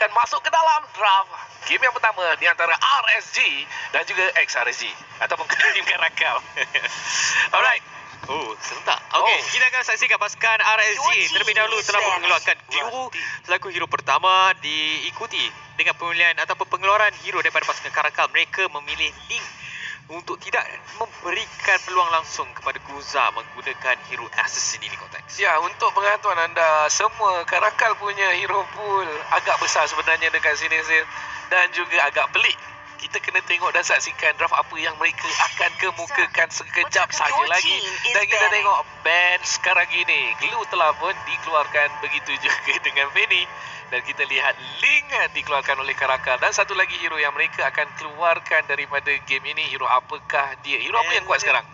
akan masuk ke dalam draft game yang pertama di antara RSG dan juga XRSG ataupun tim Karakal. Alright. Oh, serentak. Okey, kita akan saksikan pasukan RSG terlebih dahulu telah mengeluarkan Glue selaku hero pertama, diikuti dengan pemilihan ataupun pengeluaran hero daripada pasukan Karakal. Mereka memilih Link untuk tidak memberikan peluang langsung kepada Guza menggunakan hero assassin ini, konteks. Ya, untuk pengetahuan anda semua, Karakal punya hero pool agak besar sebenarnya dekat sini Zil, dan juga agak pelik. Kita kena tengok dan saksikan draft apa yang mereka akan kemukakan sekejap saja lagi. Dan kita tengok band sekarang ini. Glue telah pun dikeluarkan, begitu juga dengan Fanny. Dan kita lihat Link dikeluarkan oleh Karakal. Dan satu lagi hero yang mereka akan keluarkan daripada game ini. Hero apakah dia? Hero apa yang kuat sekarang?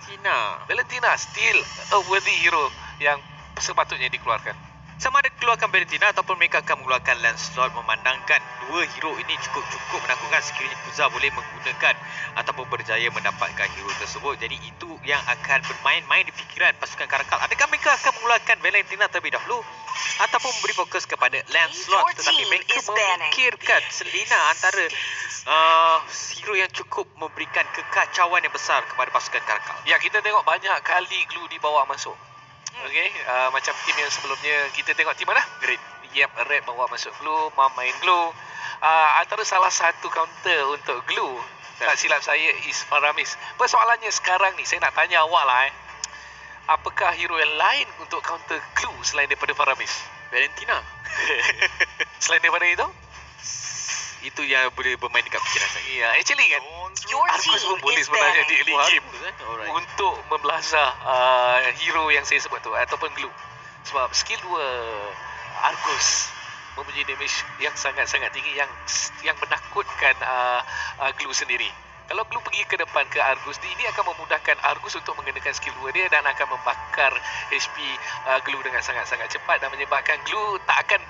Valentina. Still a worthy hero yang sepatutnya dikeluarkan. Sama ada keluarkan Valentina ataupun mereka akan mengeluarkan Lancelot, memandangkan dua hero ini cukup menakutkan sekiranya Guza boleh menggunakan ataupun berjaya mendapatkan hero tersebut. Jadi itu yang akan bermain-main di fikiran pasukan Karakal. Adakah mereka akan mengeluarkan Valentina terlebih dahulu ataupun memberi fokus kepada Lancelot, tetapi mereka memikirkan selina antara hero yang cukup memberikan kekacauan yang besar kepada pasukan Karakal. Ya, kita tengok banyak kali Glue dibawa masuk. Okey, macam tim yang sebelumnya kita tengok tim mana? Red. Yep, Red bawa masuk Glue, main Glue. Antara salah satu counter untuk Glue, tak silap saya, is Faramis. Persoalannya sekarang ni, saya nak tanya awak lah apakah hero yang lain untuk counter Glue selain daripada Faramis? Valentina. Selain daripada itu? Itu yang boleh bermain dekat fikiran saya. Ya, actually kan, Argus pun boleh sebenarnya di early game untuk membelasah hero yang saya sebut tu ataupun Glue. Sebab skill 2 Argus mempunyai damage yang sangat-sangat tinggi yang menakutkan Glue sendiri. Kalau Glue pergi ke depan ke Argus, ini akan memudahkan Argus untuk menggunakan skill 2 dia dan akan membakar HP Glue dengan sangat-sangat cepat dan menyebabkan Glue tak akan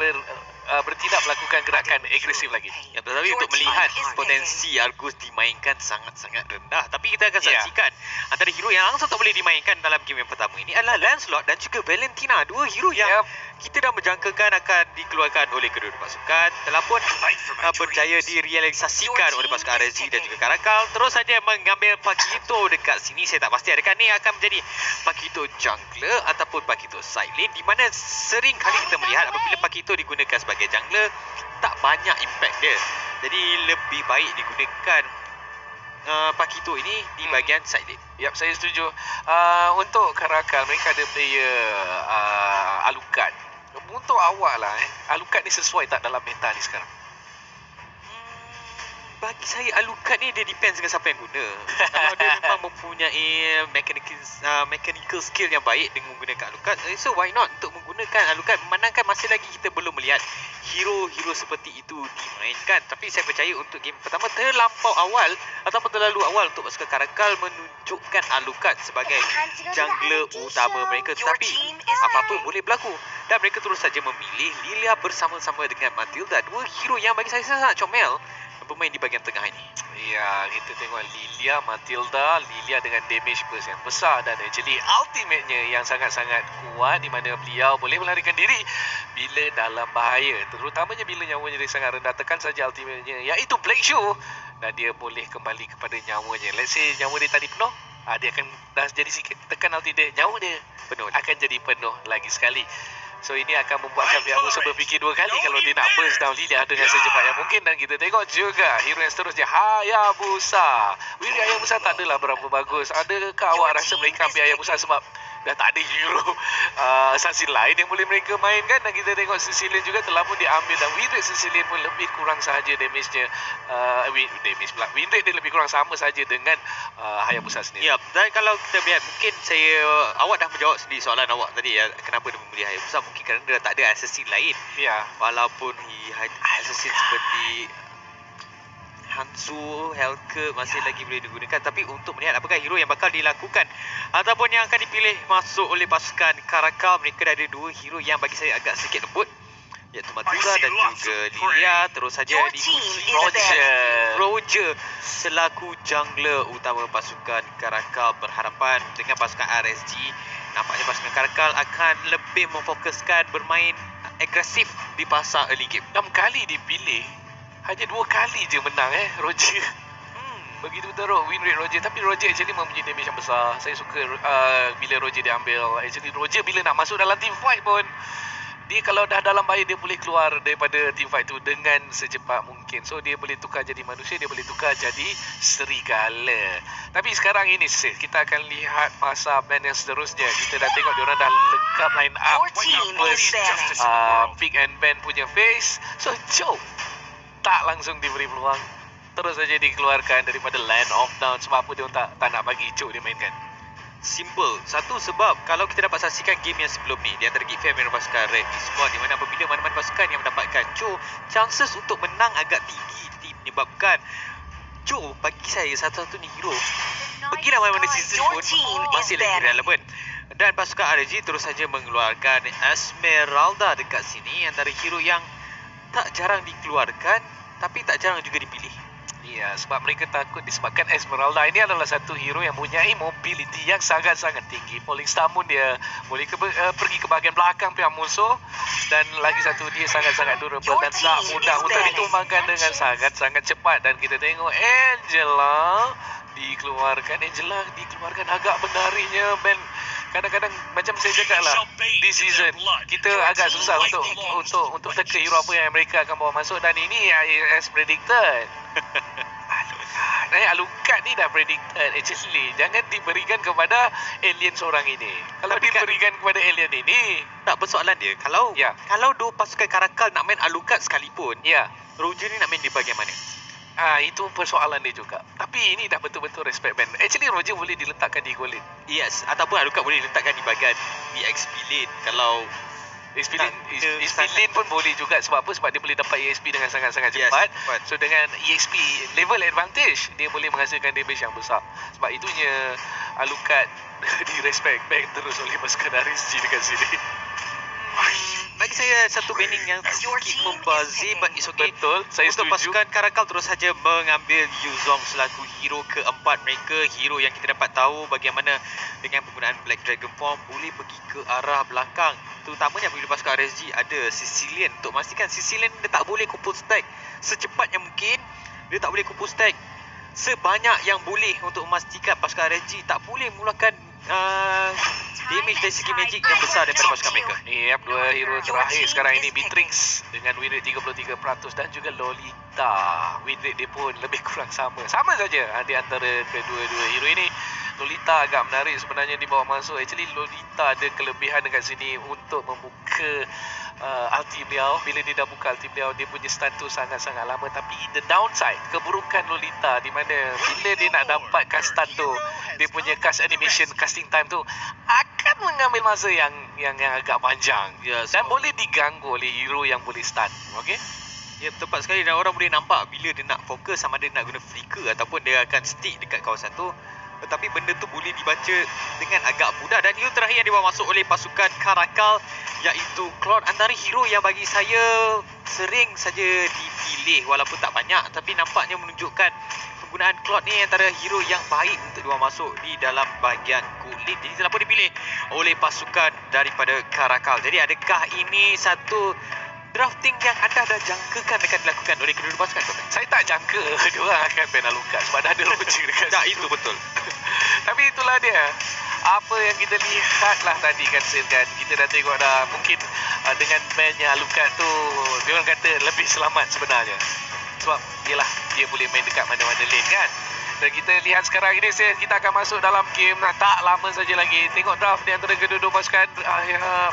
bertindak melakukan gerakan agresif lagi. Ya, tetapi untuk melihat potensi Argus dimainkan sangat-sangat rendah. Tapi kita akan saksikan antara hero yang langsung tak boleh dimainkan dalam game yang pertama ini adalah Lancelot dan juga Valentina. Dua hero yang kita dah menjangkakan akan dikeluarkan oleh kedua pasukan. Telah pun berjaya direalisasikan oleh pasukan RSG dan juga Karakal. Terus saja mengambil Pakito dekat sini. Saya tak pasti adakah ni akan menjadi Pakito jungler ataupun Pakito side lane, di mana sering kali kita melihat apabila Pakito digunakan sebagai jungler, tak banyak impact dia. Jadi lebih baik digunakan Pakito ini di bahagian side lane. Yap, saya setuju. Untuk Karakal, mereka ada player Alucard. Untuk awak lah, Alucard ni sesuai tak dalam meta ni sekarang? Bagi saya Alucard ni dia depends dengan siapa yang guna. Kalau dia memang mempunyai mechanical skill yang baik dengan menggunakan Alucard, so why not untuk menggunakan Alucard, memandangkan masih lagi kita belum melihat hero-hero seperti itu dimainkan. Tapi saya percaya untuk game pertama terlampau awal ataupun terlalu awal untuk pasukan Karakal menunjukkan Alucard sebagai jungler utama mereka. Tetapi apa-apa boleh berlaku dan mereka terus saja memilih Lilia bersama-sama dengan Matilda, dua hero yang bagi saya sangat comel bermain di bahagian tengah ini. Ya, kita tengok Lilia, Matilda. Lilia dengan damage burst yang besar dan actually ultimate-nya yang sangat-sangat kuat, di mana beliau boleh melarikan diri bila dalam bahaya, terutamanya bila nyawanya dia sangat rendah. Tekan saja ultimate-nya, iaitu Black Shoe, dan dia boleh kembali kepada nyawanya. Let's say nyawa dia tadi penuh, dia akan dah jadi sikit, tekan ultimate dia, nyawa dia penuh, akan jadi penuh lagi sekali. So ini akan membuatkan pihak musuh berfikir dua kali kalau dia nak burst down Lilia dengan secepat yang mungkin. Dan kita tengok juga hero yang seterusnya, Hayabusa. Wiri Hayabusa tak adalah berapa bagus. Adakah awak rasa mereka ambil Hayabusa sebab dah tak ada hero assassin lain yang boleh mereka mainkan? Dan kita tengok Sicilian juga telah pun diambil, dan win rate Sicilian pun lebih kurang sahaja damage-nya. Win rate dia lebih kurang sama saja dengan Hayabusa sendiri. Ya, dan kalau kita lihat, mungkin awak dah menjawab sendiri soalan awak tadi ya, kenapa dia memilih Hayabusa. Mungkin kerana dia tak ada assassin lain. Ya. Walaupun assassin seperti Hansu, Helke masih lagi boleh digunakan, tapi untuk melihat apakah hero yang bakal dilakukan ataupun yang akan dipilih masuk oleh pasukan Karakal, mereka ada dua hero yang bagi saya agak sedikit lembut, iaitu Matilda dan juga Lilia. Terus saja dikunci Roger selaku jungler utama pasukan Karakal. Berhadapan dengan pasukan RSG, nampaknya pasukan Karakal akan lebih memfokuskan bermain agresif di pasar early game. 6 kali dipilih, hanya 2 kali je menang Roger. Begitu teruk win rate Roger. Tapi Roger actually mempunyai damage yang besar. Saya suka bila Roger diambil. Actually Roger bila nak masuk dalam team fight pun, dia kalau dah dalam bahaya, dia boleh keluar daripada team fight tu dengan secepat mungkin. So dia boleh tukar jadi manusia, dia boleh tukar jadi serigala. Tapi sekarang ini kita akan lihat masa band yang seterusnya. Kita dah tengok diorang dah lengkap line up pick and ban punya face. So Joe tak langsung diberi peluang, terus saja dikeluarkan daripada Land of Dawn. Sebab apa dia tak nak bagi Joe dia mainkan? Simple. Satu sebab kalau kita dapat saksikan game yang sebelum ni di antara Geek Fam dan pasukan Red Esports, di mana apabila mana-mana pasukan yang mendapatkan Joe, chances untuk menang agak tinggi menyebabkan Joe bagi saya satu-satunya hero pergilah mana-mana season pun masih lagi relevan. Dan pasukan RG terus saja mengeluarkan Esmeralda dekat sini, antara hero yang tak jarang dikeluarkan tapi tak jarang juga dipilih. Ya, sebab mereka takut disebabkan Esmeralda ini adalah satu hero yang mempunyai mobility yang sangat-sangat tinggi. Falling Star Moon dia boleh pergi ke bahagian belakang pihak musuh, dan lagi satu dia sangat-sangat durable dan tak mudah untuk ditumbangkan dengan sangat-sangat cepat. Dan kita tengok Angela dikeluarkan agak benarnya Ben. Kadang-kadang macam saya cakap lah, this season kita agak susah untuk teka hero apa yang mereka akan bawa masuk, dan ini as predicted. Alucard ni dah predicted actually. Jangan diberikan kepada alien seorang ini. Kalau tapi diberikan kepada alien ini, tak, persoalan dia kalau dua pasukan Karakal nak main Alucard sekalipun, Roger ni nak main di bahagian mana? Itu persoalan dia juga. Tapi ini dah betul-betul respect band. Actually Roger boleh diletakkan di goal lane. Yes, ataupun Alucard boleh diletakkan di bahagian EXP lane. Kalau EXP lane pun boleh juga. Sebab apa? Sebab dia boleh dapat EXP dengan sangat-sangat cepat. So dengan EXP level advantage, dia boleh menghasilkan damage yang besar. Sebab itunya Alucard di respect back terus oleh pasukan RSG dekat sini. Bagi saya satu banning yang sedikit membazir, but it's okay. Betul, saya untuk setuju. Pasukan Karakal terus saja mengambil Yuzong selaku hero keempat mereka. Hero yang kita dapat tahu bagaimana dengan penggunaan Black Dragon Form boleh pergi ke arah belakang. Terutamanya bila pasukan RSG ada Sicilian. Untuk memastikan Sicilian dia tak boleh kumpul stack secepat yang mungkin. Dia tak boleh kumpul stack sebanyak yang boleh, untuk memastikan pasukan RSG tak boleh mengeluarkan damage dari segi magic yang besar daripada pasukan mereka. Yep, dua hero terakhir sekarang ini Beatrix dengan win rate 33% dan juga Lolita. Win rate dia pun lebih kurang sama saja di antara kedua-dua hero ini. Lolita agak menarik sebenarnya dibawa masuk. Actually Lolita ada kelebihan dekat sini untuk membuka ulti beliau. Bila dia dah buka ulti beliau, dia punya stun tu sangat-sangat lama. Tapi the downside, keburukan Lolita, di mana bila dia nak dapatkan stun tu, dia punya cast animation, casting time tu akan mengambil masa yang agak panjang. Dan boleh diganggu oleh hero yang boleh stun. Okay? Ya, tepat sekali. Dan orang boleh nampak bila dia nak fokus sama ada nak guna flicker ataupun dia akan stick dekat kawasan tu. Tetapi benda tu boleh dibaca dengan agak mudah. Dan hero terakhir yang dibawa masuk oleh pasukan Karakal, iaitu Claude, antara hero yang bagi saya sering saja dipilih walaupun tak banyak, tapi nampaknya menunjukkan penggunaan Claude ni antara hero yang baik untuk dibawa masuk di dalam bahagian kulit. Jadi telah pun dipilih oleh pasukan daripada Karakal. Jadi adakah ini satu drafting yang anda dah jangkakan akan dilakukan oleh kedua pasukan? Saya tak jangka diorang akan ban Alucard sebab dah ada Roger dekat situ. Itu betul. Tapi itulah dia. Apa yang kita lihat lah tadi kan, kita dah tengok dah mungkin dengan bannya Alucard tu, diorang kata lebih selamat sebenarnya. Sebab yelah, dia boleh main dekat mana-mana lane kan. Dan kita lihat sekarang ini kita akan masuk dalam game. Tak lama saja lagi. Tengok draft di antara kedua-dua pasukan.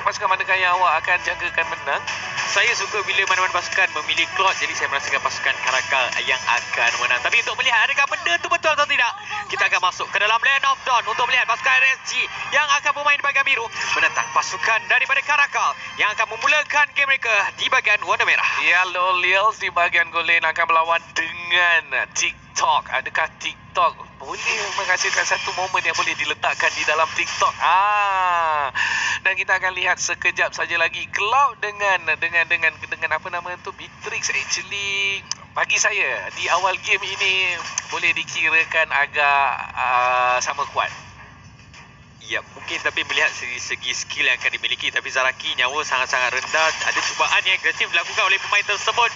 Pasukan manakah yang awak akan jangkakan menang? Saya suka bila mana-mana pasukan memilih Claude. Jadi saya merasakan pasukan Karakal yang akan menang. Tapi untuk melihat adakah benda itu betul atau tidak, kita akan masuk ke dalam Land of Dawn untuk melihat pasukan RSG yang akan bermain di bahagian biru menentang pasukan daripada Karakal yang akan memulakan game mereka di bahagian warna merah. Ya, Lolials di bahagian goal lane akan melawan dengan TikTok. Adakah TikTok boleh menghasilkan satu momen yang boleh diletakkan di dalam TikTok? Dan kita akan lihat sekejap saja lagi Cloud dengan apa nama tu, Beatrix. Actually bagi saya di awal game ini boleh dikirakan agak sama kuat. Ya, mungkin tapi melihat segi skill yang akan dimiliki, tapi Zaraki nyawa sangat-sangat rendah. Ada cubaan yang agresif dilakukan oleh pemain tersebut.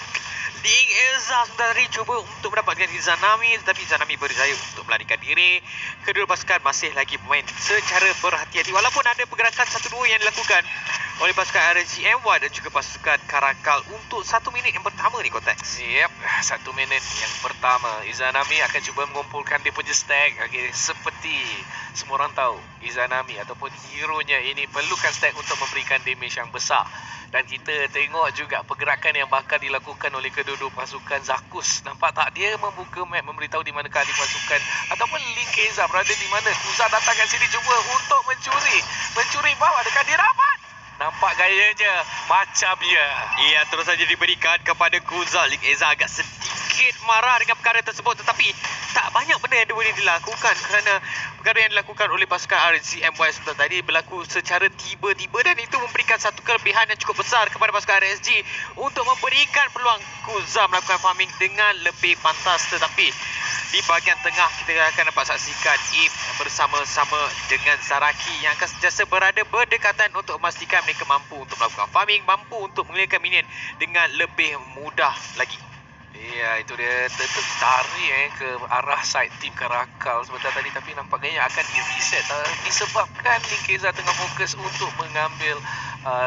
Ling Eza sebentar tadi cuba untuk mendapatkan Izanami, tetapi Izanami berjaya untuk melarikan diri. Kedua pasukan masih lagi bermain secara berhati-hati walaupun ada pergerakan 1-2 yang dilakukan oleh pasukan RSGMY dan juga pasukan Karakal untuk 1 minit yang pertama ni, Kotex. Yep, 1 minit yang pertama Izanami akan cuba mengumpulkan dia punya stack. Okay, seperti semua orang tahu, Izanami ataupun hero-nya ini perlukan stack untuk memberikan damage yang besar. Dan kita tengok juga pergerakan yang bakal dilakukan oleh kedua-dua pasukan. Zakus, nampak tak dia membuka map memberitahu di manakah di pasukan ataupun Ling Keza berada di mana. Kuza datang kat sini cuba untuk mencuri bawah. Adakah dia dapat? Nampak gayanya macam ya. Ia terus saja diberikan kepada Kuza. Ling Eza agak sedikit marah dengan perkara tersebut, tetapi tak banyak benda yang boleh dilakukan kerana perkara yang dilakukan oleh pasukan RSGMY sebentar tadi berlaku secara tiba-tiba dan itu memberikan satu kelebihan yang cukup besar kepada pasukan RSG untuk memberikan peluang Kuza melakukan farming dengan lebih pantas. Tetapi di bahagian tengah kita akan dapat saksikan Im bersama-sama dengan Zaraki yang akan sentiasa berada berdekatan untuk memastikan mereka mampu untuk melakukan farming, mampu untuk mengelakkan minion dengan lebih mudah lagi. Ya, itu dia tertarik ke arah side team Karakal sebentar tadi, tapi nampaknya akan di-reset disebabkan Ling Keza tengah fokus untuk mengambil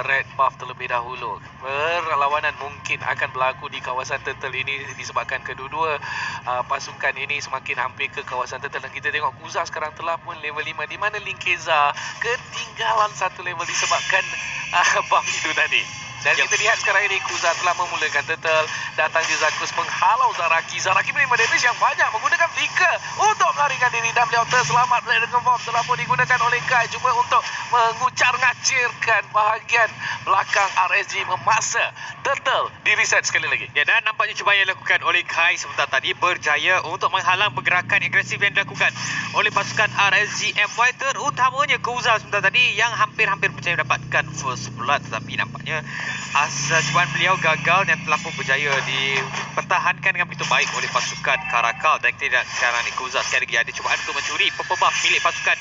red buff terlebih dahulu. Perlawanan mungkin akan berlaku di kawasan turtle ini disebabkan kedua-dua pasukan ini semakin hampir ke kawasan turtle. Dan kita tengok Kuza sekarang telah pun level 5 di mana Ling Keza ketinggalan 1 level disebabkan buff itu tadi. Dan kita lihat sekarang ini Kuza telah memulakan turtle. Datang di Zakus menghalau Zaraki. Zaraki menerima damage yang banyak menggunakan flicker untuk melarikan diri dan beliau terselamat. Black Dragon Bomb telah pun digunakan oleh Kai cuma untuk mengucar-ngacirkan bahagian belakang RSG, memaksa turtle di reset sekali lagi. Ya, dan nampaknya cubaan yang dilakukan oleh Kai sebentar tadi berjaya untuk menghalang pergerakan agresif yang dilakukan oleh pasukan RSGMY, terutamanya Kuza sebentar tadi yang hampir-hampir berjaya mendapatkan first blood, tetapi nampaknya asal cubaan beliau gagal dan telah pun berjaya dipertahankan dengan begitu baik oleh pasukan Karakal. Dan tidak sekarang ni Kuza sekali lagi ada cubaan untuk mencuri pepebah milik pasukan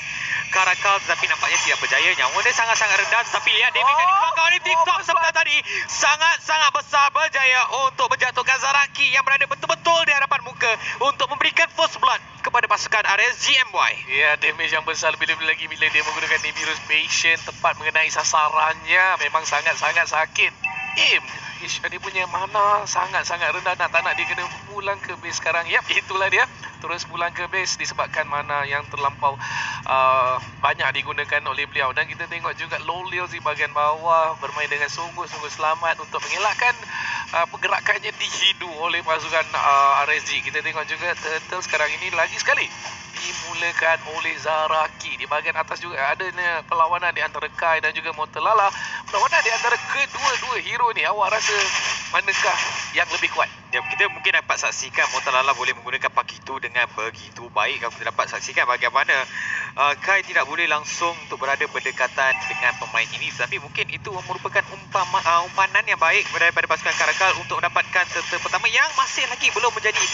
Karakal, tetapi nampaknya tidak berjaya. Nyawa dia sangat-sangat rendah, tetapi lihat damage yang dikeluarkan oleh TikTok sebentar tadi sangat-sangat besar, berjaya untuk menjatuhkan Zaraki yang berada betul-betul di hadapan muka untuk memberikan first blood kepada pasukan RSGMY. Ya, damage yang besar lebih-lebih lagi bila dia menggunakan Nimbus Patient tepat mengenai sasarannya. Memang sangat-sangat sakit. Dia punya mana sangat-sangat rendah. Tak nak dia kena pulang ke base sekarang. Yap, itulah dia. Terus pulang ke base disebabkan mana yang terlampau banyak digunakan oleh beliau. Dan kita tengok juga Lolil di bahagian bawah bermain dengan sungguh-sungguh selamat untuk mengelakkan pergerakannya dihidu oleh pasukan RSG. Kita tengok juga Turtle sekarang ini lagi sekali dimulakan oleh Zaraki. Di bahagian atas juga adanya perlawanan di antara Kai dan juga Motelala. Perlawanan di antara kedua-dua hero ni, awak rasa manakah yang lebih kuat? Ya, kita mungkin dapat saksikan Motelala boleh menggunakan Pakitu dengan begitu baik. Kalau kita dapat saksikan bagaimana Kai tidak boleh langsung untuk berada berdekatan dengan pemain ini, tetapi mungkin itu merupakan umpanan yang baik daripada pasukan Karakal untuk mendapatkan turtle pertama yang masih lagi belum menjadi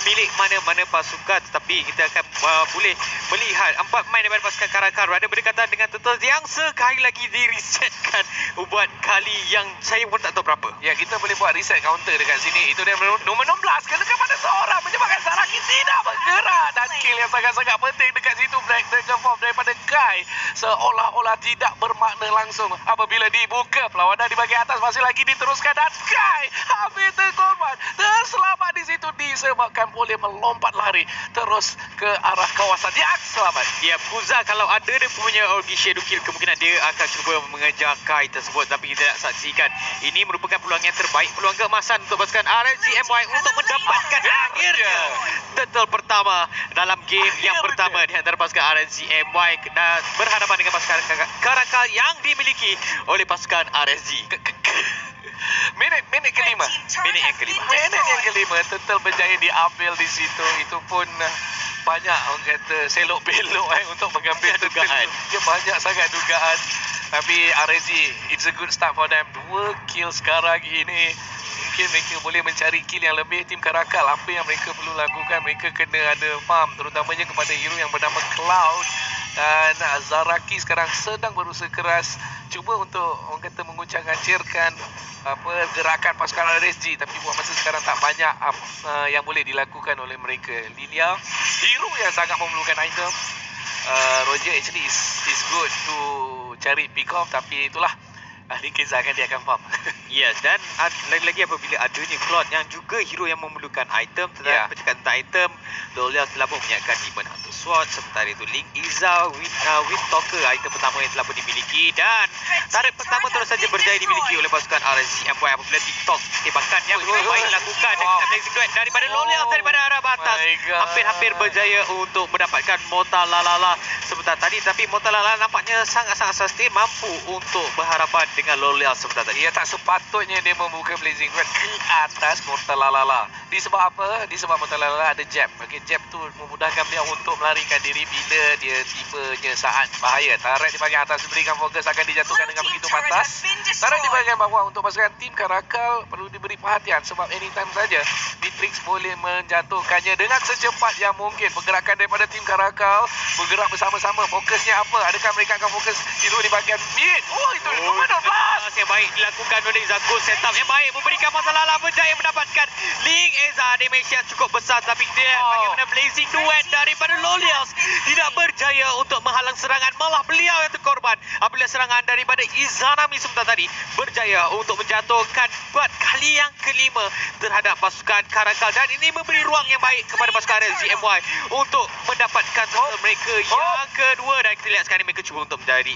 milik mana-mana pasukan. Tetapi kita akan boleh melihat 4 pemain daripada pasukan Karakal berada berdekatan dengan turtle yang sekali lagi diresetkan buat kali yang saya pun tak tahu berapa. Ya, kita boleh buat reset counter dekat sini. Itu dia nombor 16 kena kepada seorang menyebabkan Zaraki tidak bergerak, dan kill yang sangat-sangat penting dekat situ. Black Dragon Bomb daripada Kai seolah-olah tidak bermakna langsung apabila dibuka. Perlawanan di bahagian atas masih lagi diteruskan dan Kai hampir terkorban, terselamat di situ disebabkan boleh melompat lari terus ke arah kawasan yang selamat. Ya, Kuza kalau ada dia punya Orgi Shadow Kill, kemungkinan dia akan cuba mengejar Kai tersebut, tapi kita nak saksikan ini merupakan peluang yang terbaik, peluang keemasan untuk pasukan RSGMY untuk mendapatkan akhirnya turtle pertama dalam game yang pertama di antara pasukan RSGMY dan berhadapan dengan pasukan Karakal yang dimiliki oleh pasukan RSG. Minit kelima. Minit yang kelima turtle berjaya diambil di situ. Itu pun banyak orang kata selok belok untuk mengambil dugaan. Dia banyak sangat dugaan. Tapi RSG, it's a good start for them. 2 kill sekarang ini. Mungkin mereka boleh mencari kill yang lebih. Tim Karakal, apa yang mereka perlu lakukan? Mereka kena ada farm, terutamanya kepada hero yang bernama Cloud. Dan Zaraki sekarang sedang berusaha keras cuba untuk orang kata menguncang-ancirkan gerakan pasukan RSG, tapi buat masa sekarang tak banyak yang boleh dilakukan oleh mereka. Lilia, hero yang sangat memerlukan item. Roger actually is good to cari pick off, tapi itulah ahli kezakan dia akan farm. Yes, dan lagi-lagi apabila adanya Claude yang juga hero yang memerlukan item. Bercakap tentang item, Lolia telah pun menyiapkan Demon Hunter Sword, sementara itu Link Iza, Wind Talker item pertama yang telah pun dimiliki, dan tarik pertama terus saja berjaya dimiliki oleh pasukan RSGMY apabila TikTok tembakan yang baik dilakukan dengan Blazing Duet daripada Lolia daripada arah batas. Hampir-hampir berjaya untuk mendapatkan Mortal Lalala sebentar tadi, tapi Mortal Lalala nampaknya sangat-sangat sustain, mampu untuk berhadapan dengan Lolia sebentar tadi. Ia tak sepatutnya dia membuka Blazing Duet ke atas Mortal Lalala. Disebab apa? Disebab Mortal Lalala ada jab. Okey, jab tu memudahkan beliau untuk melarikan diri bila dia tibanya saat bahaya. Tarik di bahagian atas berikan fokus, akan dijatuhkan dengan begitu pantas. Tarik di bahagian bawah untuk pasukan tim Karakal perlu diberi perhatian sebab anytime saja Beatrix boleh menjatuhkannya dengan secepat yang mungkin. Pergerakan daripada tim Karakal bergerak bersama-sama. Fokusnya apa? Adakah mereka akan fokus hero di bahagian mid? Oh, itu blast yang baik dilakukan oleh Zakus. Setup yang baik memberikan masalah, berjaya mendapatkan Link Eza. Damage yang cukup besar, tapi dia bagaimana Blazing Duet daripada Lolias tidak berjaya untuk menghalang serangan, malah beliau yang terkorban apabila serangan daripada Izanami sebentar tadi berjaya untuk menjatuhkan buat kali yang kelima terhadap pasukan Karakal, dan ini memberi ruang yang baik kepada pasukan RSGMY untuk mendapatkan mereka yang kedua. Dan kita lihat sekarang mereka cuba untuk menjadi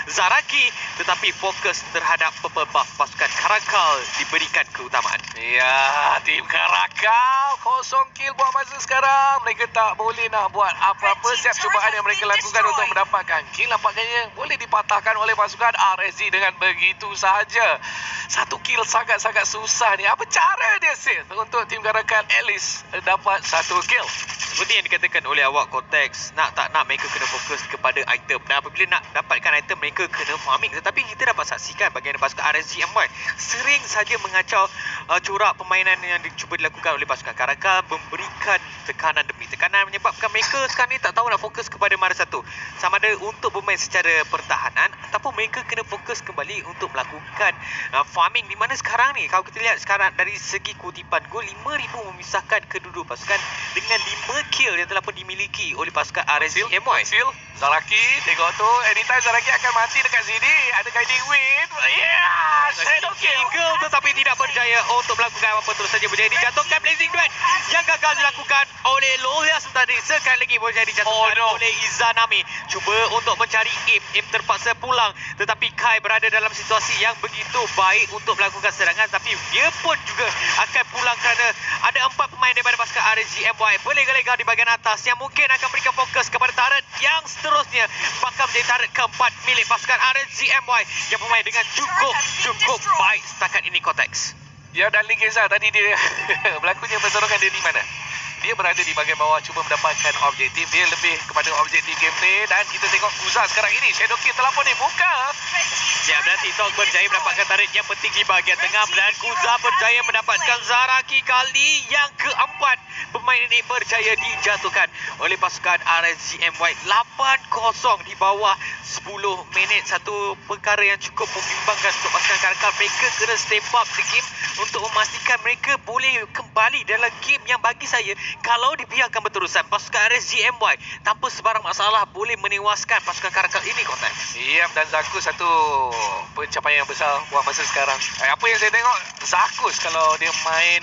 Zaraki, tetapi fokus terhadap buff pasukan Karakal diberikan keutamaan. Ya, tim Karakal kosong kill buat masa sekarang. Mereka tak boleh nak buat apa-apa. Setiap cubaan yang mereka lakukan untuk mendapatkan kill nampaknya boleh dipatahkan oleh pasukan RSG dengan begitu sahaja. Satu kill sangat-sangat susah ni. Apa cara dia Sith untuk tim Karakal at least dapat satu kill? Seperti yang dikatakan oleh awak konteks, nak tak nak mereka kena fokus kepada item, dan apabila nak dapatkan item mereka kena farming. Tetapi kita dapat saksikan bagaimana pasukan RSGMY sering saja mengacau corak permainan yang dicuba dilakukan oleh pasukan Karakal, memberikan tekanan demi tekanan, menyebabkan mereka sekarang ni tak tahu nak fokus kepada mana satu, sama ada untuk bermain secara pertahanan ataupun mereka kena fokus kembali untuk melakukan farming. Di mana sekarang ni kalau kita lihat sekarang dari segi kutipan gol, 5,000 memisahkan kedua-dua pasukan dengan 5 kill yang telah pun dimiliki oleh pasukan RSGMY. Zaraki tengok tu, anytime Zaraki akan mati dekat sini. Ada guiding wind. Yeah, shadow kill. Tetapi tidak berjaya untuk melakukan apa-apa, terus saja berjaya dijatuhkan Blazing Duet yang gagal dilakukan oleh Lolia tadi. Sekali lagi berjaya dijatuhkan oleh Izanami. Cuba untuk mencari Im terpaksa pulang, tetapi Kai berada dalam situasi yang begitu baik untuk melakukan serangan, tapi dia pun juga akan pulang kerana ada 4 pemain daripada pasukan RSGMY berlega-lega di bahagian atas yang mungkin akan berikan fokus kepada turret yang seterusnya bakal menjadi turret keempat milik pasukan RSGMY yang bermain dengan cukup baik setakat ini konteks. Ya, dan Link Eza tadi dia berlakunya pertarungan dia di mana? Dia berada di bahagian bawah cuba mendapatkan objektif. Dia lebih kepada objektif gameplay, dan kita tengok Guza sekarang ini. Shadow Kill telah pun dibuka. Ya, dan TikTok berjaya mendapatkan tarik yang penting di bahagian tengah, dan Guza berjaya mendapatkan Zaraki kali yang keempat. Pemain ini berjaya dijatuhkan oleh pasukan RSGMY 8-0 di bawah 10 minit. Satu perkara yang cukup membimbangkan untuk pasukan Karakal. Mereka kena step up the game untuk memastikan mereka boleh kembali dalam game yang bagi saya, kalau dibiarkan berterusan, pasukan RSGMY tanpa sebarang masalah boleh menewaskan pasukan Karakal ini konteks. Yap, dan Zakus satu pencapaian yang besar buat masa sekarang. Apa yang saya tengok, Zakus kalau dia main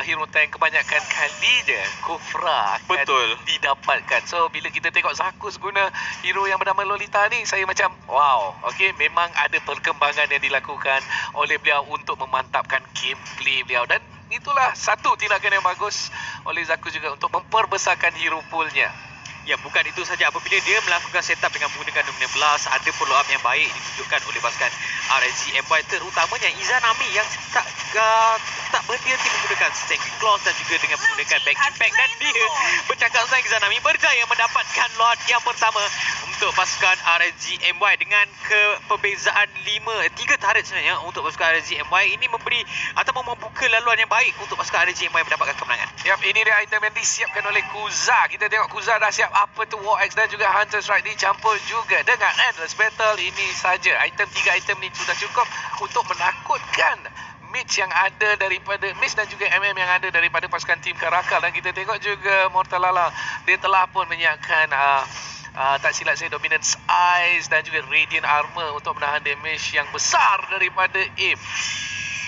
hero tank kebanyakan kali je Kufra akan didapatkan. So bila kita tengok Zakus guna hero yang bernama Lolita ni, saya macam wow, okey, memang ada perkembangan yang dilakukan oleh beliau untuk memantapkan gameplay beliau, dan itulah satu tindakan yang bagus oleh Zakus juga untuk memperbesarkan hero poolnya. Ya, bukan itu saja, apabila dia melakukan setup dengan menggunakan Dominion Blast, ada follow up yang baik ditunjukkan oleh pasukan RSGMY, terutamanya Izanami yang tak berhenti menggunakan Stanky Claws dan juga dengan menggunakan Back Impact, dan dia bercakap tentang Izanami berjaya mendapatkan Lord yang pertama untuk pasukan RSGMY dengan perbezaan 3 turret sebenarnya untuk pasukan RSGMY. Ini memberi atau membuka laluan yang baik untuk pasukan RSGMY mendapatkan kemenangan. Yap, ini dia item yang disiapkan oleh Kuza. Kita tengok Kuza dah siap apa tu War Axe dan juga Hunter Strike dicampur juga dengan Endless Battle. Ini saja item 3 item ni sudah cukup untuk menakutkan Mitch yang ada daripada Mitch dan juga MM yang ada daripada pasukan tim Karakal. Dan kita tengok juga Mortalala, dia telah pun menyiapkan tak silap saya Dominance Eyes dan juga Radiant Armor untuk menahan damage yang besar daripada Aim.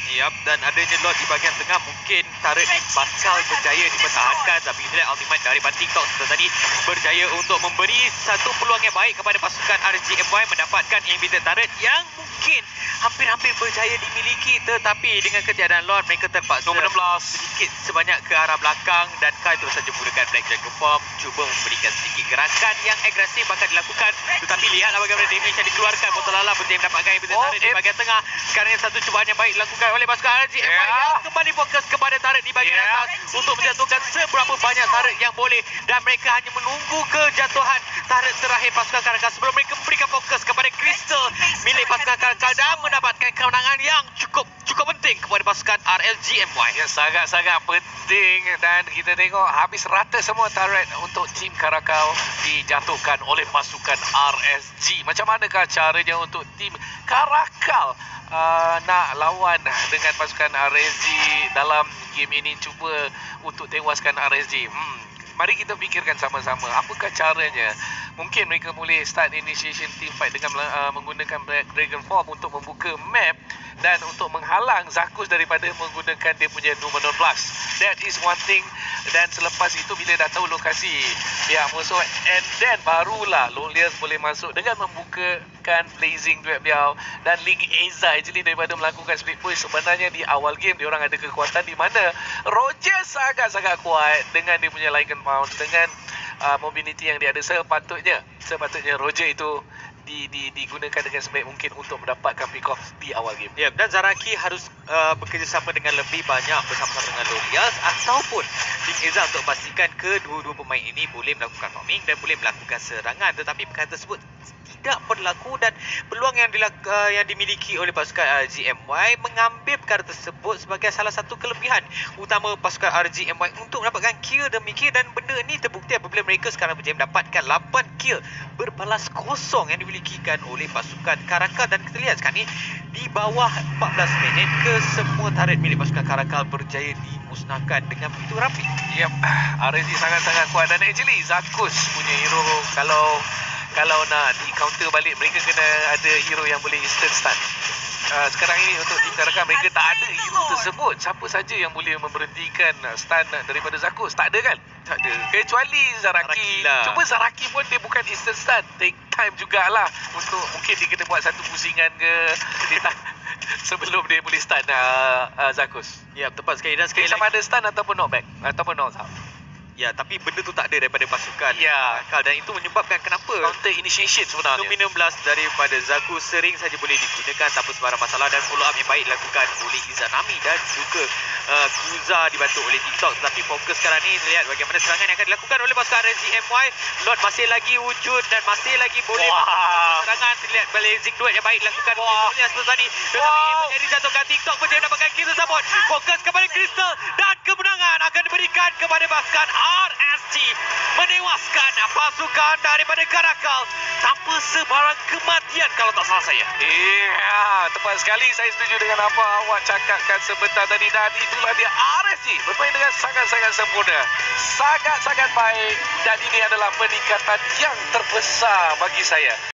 Yap, dan adanya Lord di bahagian tengah, mungkin turret ni bakal berjaya dipertahankan. Tapi kita lihat ultimate daripada TikTok seperti tadi berjaya untuk memberi satu peluang yang baik kepada pasukan RSGMY mendapatkan inhibited turret yang mungkin hampir-hampir berjaya dimiliki. Tetapi dengan ketiadaan Lord, mereka terpaksa Nombor 16 sedikit sebanyak ke arah belakang dan Kai terus saja menggunakan Black Dragon Form, cuba memberikan sedikit gerakan yang agresif bakal dilakukan. Tetapi lihatlah bagaimana damage yang dikeluarkan. Mortalala berjaya mendapatkan inhibited turret di bahagian tengah. Sekarang ini satu cubaan yang baik dilakukan oleh pasukan RSGMY yang kembali fokus kepada turret di bahagian atas untuk menjatuhkan seberapa banyak turret yang boleh, dan mereka hanya menunggu kejatuhan turret terakhir pasukan Karakal sebelum mereka memberikan fokus kepada Crystal milik pasukan Karakal dan mendapatkan kemenangan yang cukup penting kepada pasukan RSGMY. Ya, sangat-sangat penting. Dan kita tengok habis rata semua turret untuk tim Karakal dijatuhkan oleh pasukan RSG. Macam manakah caranya untuk tim Karakal nak lawan dengan pasukan RSG dalam game ini, cuba untuk tewaskan RSG? Mari kita fikirkan sama-sama apakah caranya. Mungkin mereka boleh start initiation team fight dengan menggunakan Black Dragon Form untuk membuka map dan untuk menghalang Zakus daripada menggunakan dia punya Numenor Blast. That is one thing. Dan selepas itu bila dah tahu lokasi pihak musuh, and then barulah Lolias boleh masuk dengan membukakan Blazing Duet beliau dan Link Eza actually daripada melakukan split push. Sebenarnya di awal game diorang ada kekuatan di mana Roger sangat-sangat kuat dengan dia punya Lycan Mount, dengan mobility yang dia ada. Sepatutnya Roger itu digunakan dengan sebaik mungkin untuk mendapatkan pick off di awal game. Ya, dan Zaraki harus bekerjasama dengan lebih banyak bersama-sama dengan Lolias ataupun Link Eza untuk pastikan kedua-dua pemain ini boleh melakukan farming dan boleh melakukan serangan. Tetapi perkara tersebut tidak berlaku, dan peluang yang dimiliki oleh pasukan RSGMY mengambil perkara tersebut sebagai salah satu kelebihan utama pasukan RSGMY untuk mendapatkan kill demi kill, dan benda ini terbukti apabila mereka sekarang berjaya mendapatkan 8 kill berbalas kosong yang dimilikikan oleh pasukan Karakal. Dan kita lihat sekarang ni di bawah 14 minit semua turret milik pasukan Karakal berjaya dimusnahkan dengan begitu rapi. Yep, RSG sangat-sangat kuat, dan actually Zakus punya hero kalau nak di counter balik, mereka kena ada hero yang boleh instant stun. Sekarang ini untuk tim Karakal mereka tak ada hero tersebut. Siapa saja yang boleh memberhentikan stun daripada Zakus? Tak ada kan? Tak ada. Kecuali Zaraki. Cuma Zaraki pun dia bukan instant stun. Take time jugalah untuk mungkin dia kena buat satu pusingan ke sebelum dia boleh stun Zakus. Ya, tepat sekali. Dan sekali sama ada stun ataupun knockback ataupun knock out. Ya, tapi benda tu tak ada daripada pasukan Karakal, dan itu menyebabkan kenapa counter initiation sebenarnya. Dominion Blast daripada Zaku sering saja boleh digunakan tanpa sebarang masalah, dan follow up yang baik dilakukan oleh Izanami dan juga Kuza dibantu oleh TikTok. Tetapi fokus sekarang ni lihat bagaimana serangan yang akan dilakukan oleh pasukan RSGMY. Lord masih lagi wujud dan masih lagi boleh serangan. Lihat Blazing Duet yang baik dilakukan oleh seperti tadi. Tetapi yang dijatuhkan TikTok pun dia mendapatkan kill tersebut. Fokus kepada Crystal, dan kemenangan akan diberikan kepada pasukan RSG menewaskan pasukan daripada Karakal tanpa sebarang kematian kalau tak salah saya. Ya, tepat sekali. Saya setuju dengan apa awak cakapkan sebentar tadi, dan itulah dia RSG bermain dengan sangat-sangat sempurna, sangat-sangat baik, dan ini adalah peningkatan yang terbesar bagi saya.